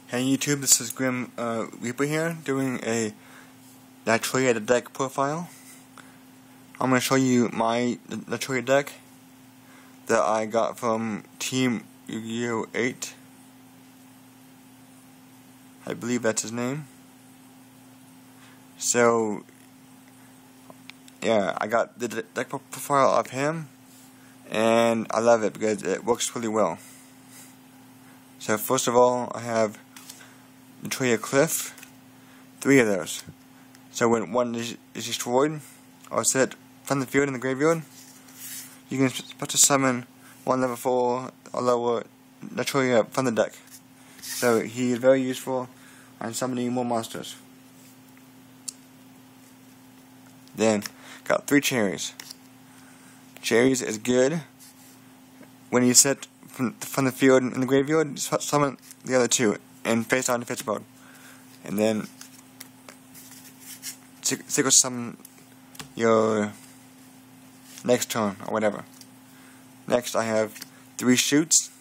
Hey YouTube, this is Grim Reaper here, doing a Naturia deck profile. I'm going to show you my Naturia deck that I got from Team Yu-Gi-Oh! 8. I believe that's his name. So, yeah, I got the deck profile of him, and I love it because it works really well. So first of all, I have Naturia Cliff, 3 of those. So when one is destroyed or set from the field in the graveyard, you can supposed to summon one level 4 or lower Naturia from the deck. So he is very useful on summoning more monsters. Then got 3 cherries. Cherries is good when you set from the field in the graveyard. Just summon the other 2 and face on defense mode, and then secret summon your next turn or whatever. Next, I have 3 shoots.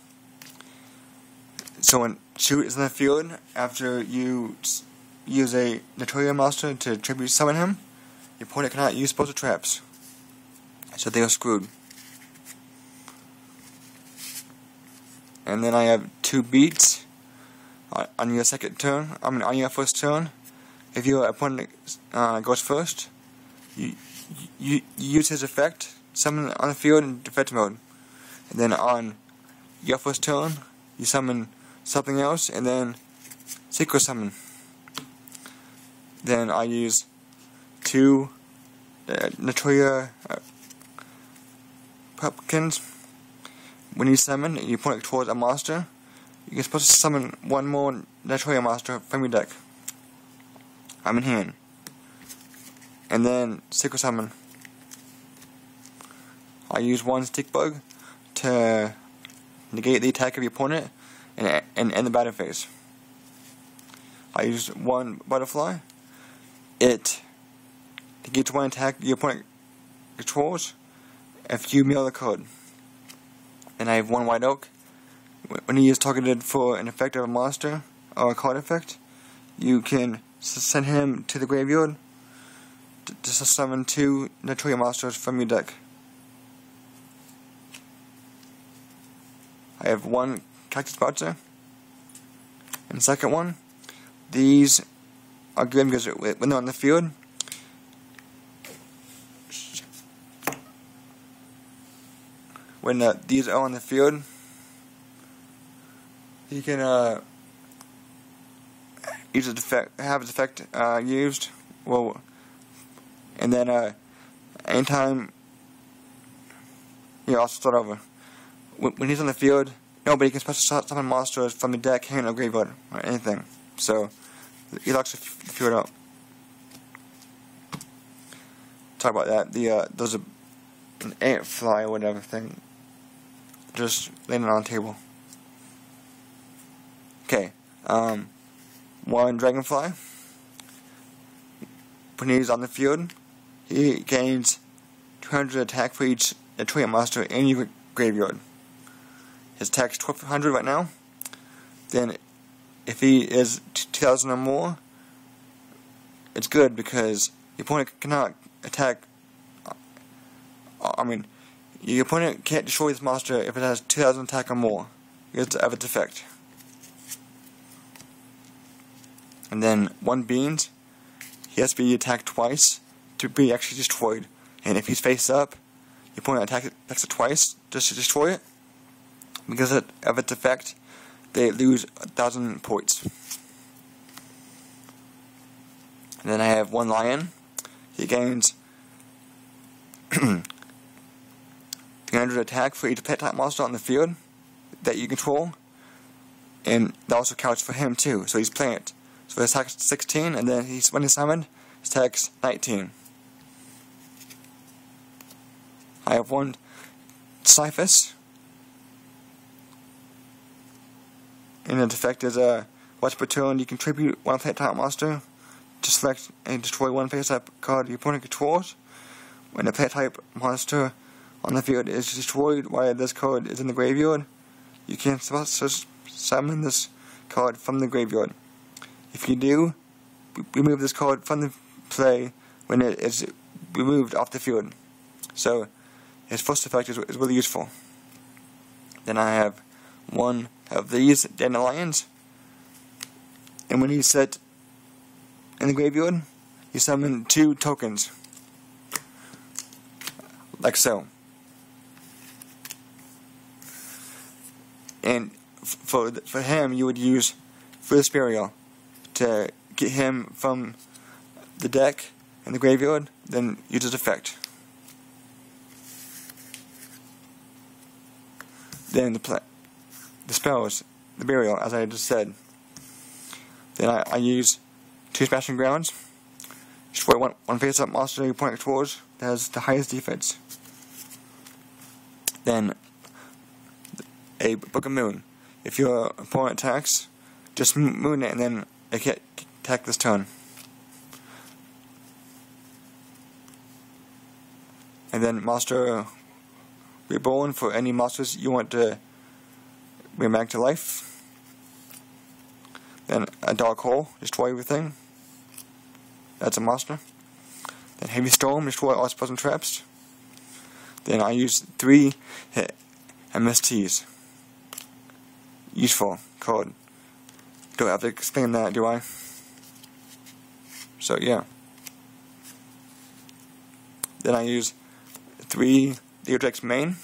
So when shoot is in the field, after you use a Naturia monster to tribute summon him, your opponent cannot use special traps, so they are screwed. And then I have 2 beats on your second turn. On your first turn. If your opponent goes first, you use his effect, summon on the field in defense mode. And then on your first turn, you summon something else, and then secret summon. Then I use 2 Naturia pumpkins. When you summon, your opponent controls a monster, you can supposed to summon one more Naturia monster from your deck. I'm in hand. And then secret summon. I use 1 stick bug to negate the attack of your opponent and end the battle phase. I use 1 butterfly. It negates 1 attack your opponent controls if you mill the card. And I have 1 white oak. When he is targeted for an effect of a monster or a card effect, you can send him to the graveyard to summon 2 Naturia monsters from your deck. I have 1 Cactus Bouncer. And the second one, these are good because when they're on the field, when these are on the field, you can use a defect, have its effect used. Well, and then anytime you also start over. When he's on the field, nobody can special summon monsters from the deck, hand, or graveyard, or anything. So he locks the field up. Talk about that. There's an ant fly or whatever thing just landing on the table. Okay, 1 dragonfly. When he's on the field, he gains 200 attack for each Naturia monster in your graveyard. His attack's 1200 right now. Then, if he is 2000 or more, it's good because your opponent cannot attack. Your opponent can't destroy this monster if it has 2000 attack or more because of its effect. And then 1 beans, he has to be attacked twice to be actually destroyed. And if he's face up, your opponent attacks it twice just to destroy it. Because of its effect, they lose 1000 points. And then I have 1 lion. He gains 300 attack for each pet type monster on the field that you control. And that also counts for him too, so he's plant. So his attack's 16, and then when he's summoned, his attack's 19. I have 1 Cyphus. And its effect is once per turn you contribute 1 plant type monster to select and destroy 1 face type card your opponent controls. When the plant type monster on the field is destroyed while this card is in the graveyard, you can summon this card from the graveyard. If you do, remove this card from the play when it is removed off the field. So his first effect is really useful. Then I have one of these dandelions, and when he's set in the graveyard, you summon 2 tokens, like so. And for him, you would use First Burial to get him from the deck in the graveyard, then use his effect. Then the spells, the burial, as I just said. Then I use 2 Smashing Grounds. Destroy one face-up monster you point towards that has the highest defense. Then a Book of Moon. If your opponent attacks, just moon it and then it can't attack this turn. And then Monster Reborn for any monsters you want to bring back to life. Then a Dark Hole, destroy everything. That's a monster. Then Heavy Storm, destroy all spells and traps. Then I use 3 MSTs. Useful card. Don't have to explain that, do I? So yeah. Then I use 3 Theodric's main.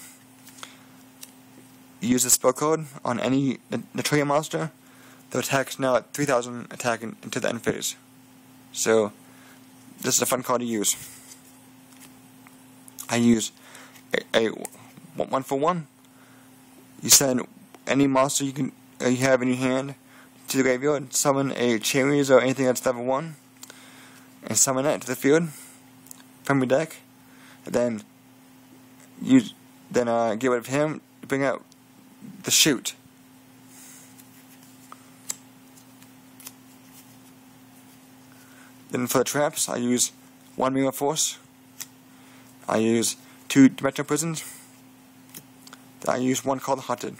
Use the spell code on any Naturia monster. The attack's now at 3000 attack into the end phase. So this is a fun card to use. I use a 1-for-1. You send any monster you have in your hand to the graveyard. Summon a Cherries or anything that's level 1, and summon it to the field from your deck. And then get rid of him to bring out the Shoot. Then for the traps, I use 1 Mirror Force. I use 2 Dimensional Prisons. Then I use 1 Cold Hearted.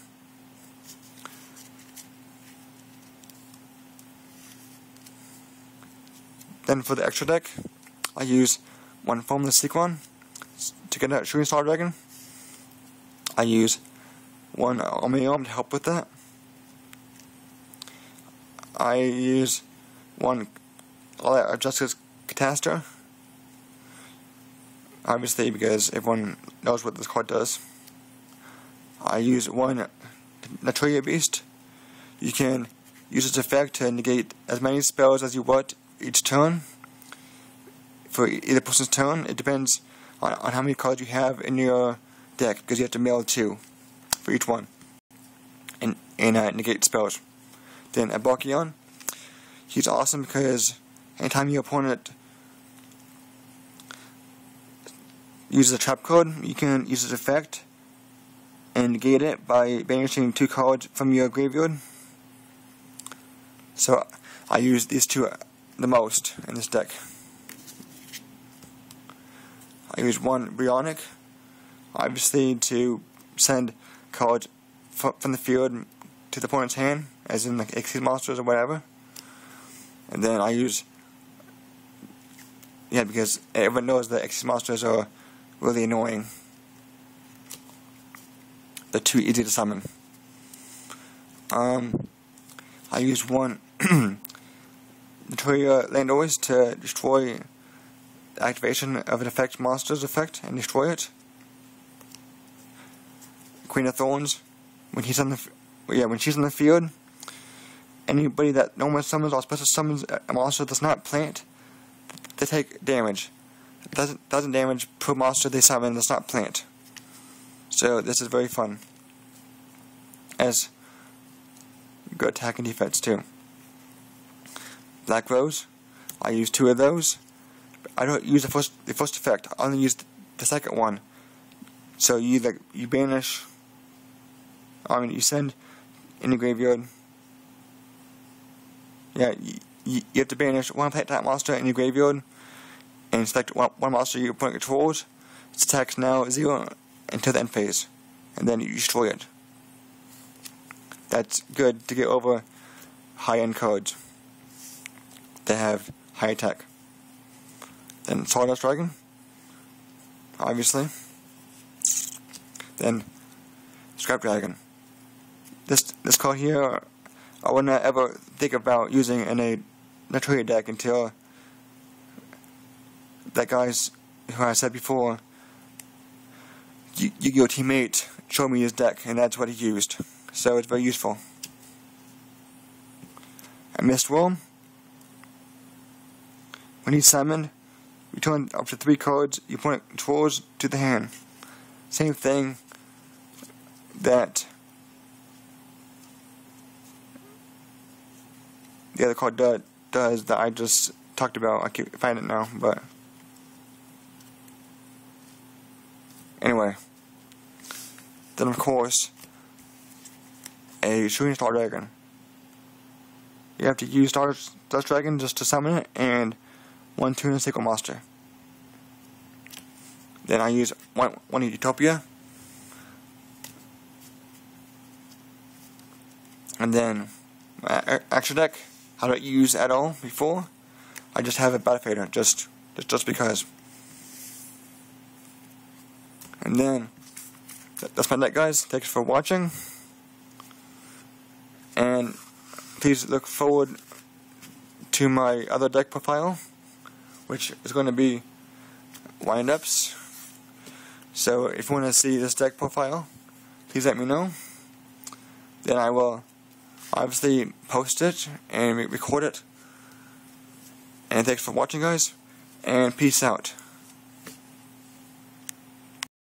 Then for the extra deck, I use 1 Formless Sequon to get a Shooting Star Dragon. I use 1 Omniarm to help with that. I use 1 Justice Catastor, obviously because everyone knows what this card does. I use 1 Naturia Beast. You can use its effect to negate as many spells as you want each turn. For either person's turn, it depends on how many cards you have in your deck, because you have to mill 2 for each one and negate spells. Then a Barkion, he's awesome because anytime your opponent uses a trap card, you can use its effect and negate it by banishing 2 cards from your graveyard. So I use these 2 the most in this deck. I use 1 Bionic, obviously to send cards from the field to the opponent's hand, as in like Exceed monsters or whatever. And then I use, because everyone knows that Exceed monsters are really annoying. They're too easy to summon. I use 1 Naturia Landorus to destroy the activation of an effect monster's effect and destroy it. Queen of Thorns, when she's on the field, anybody that no one summons or special summons a monster that's not plant, they take damage. It doesn't damage per monster they summon that's not plant. So this is very fun. As good attack and defense too. Black Rose, I use 2 of those. I don't use the first effect. I only use the second one. So you banish. You send in the graveyard. Yeah, you have to banish 1 plant type monster in your graveyard, and select one monster your opponent controls. Its attack's now 0 until the end phase, and then you destroy it. That's good to get over high-end cards that have high attack. Then Sawdust Dragon, obviously. Then Scrap Dragon. This card here, I would not ever think about using in a Naturia deck until that guy's, who I said before, Yu-Gi-Oh! Teammate showed me his deck, and that's what he used. So it's very useful. A Mist Worm. When he's summoned, return up to 3 cards your opponent controls to the hand. Same thing that the other card does that I just talked about. I can't find it now, but anyway. Then of course, a Shooting Star Dragon. You have to use Stardust Dragon just to summon it, and 1 Tuna Sacred Monster. Then I use one Utopia. And then my extra deck, I don't use at all before. I just have a Battle Fader, just because. And then that's my deck, guys. Thanks for watching. And please look forward to my other deck profile, which is going to be wind-ups. So if you want to see this deck profile, please let me know. Then I will obviously post it and record it. And thanks for watching, guys, and peace out.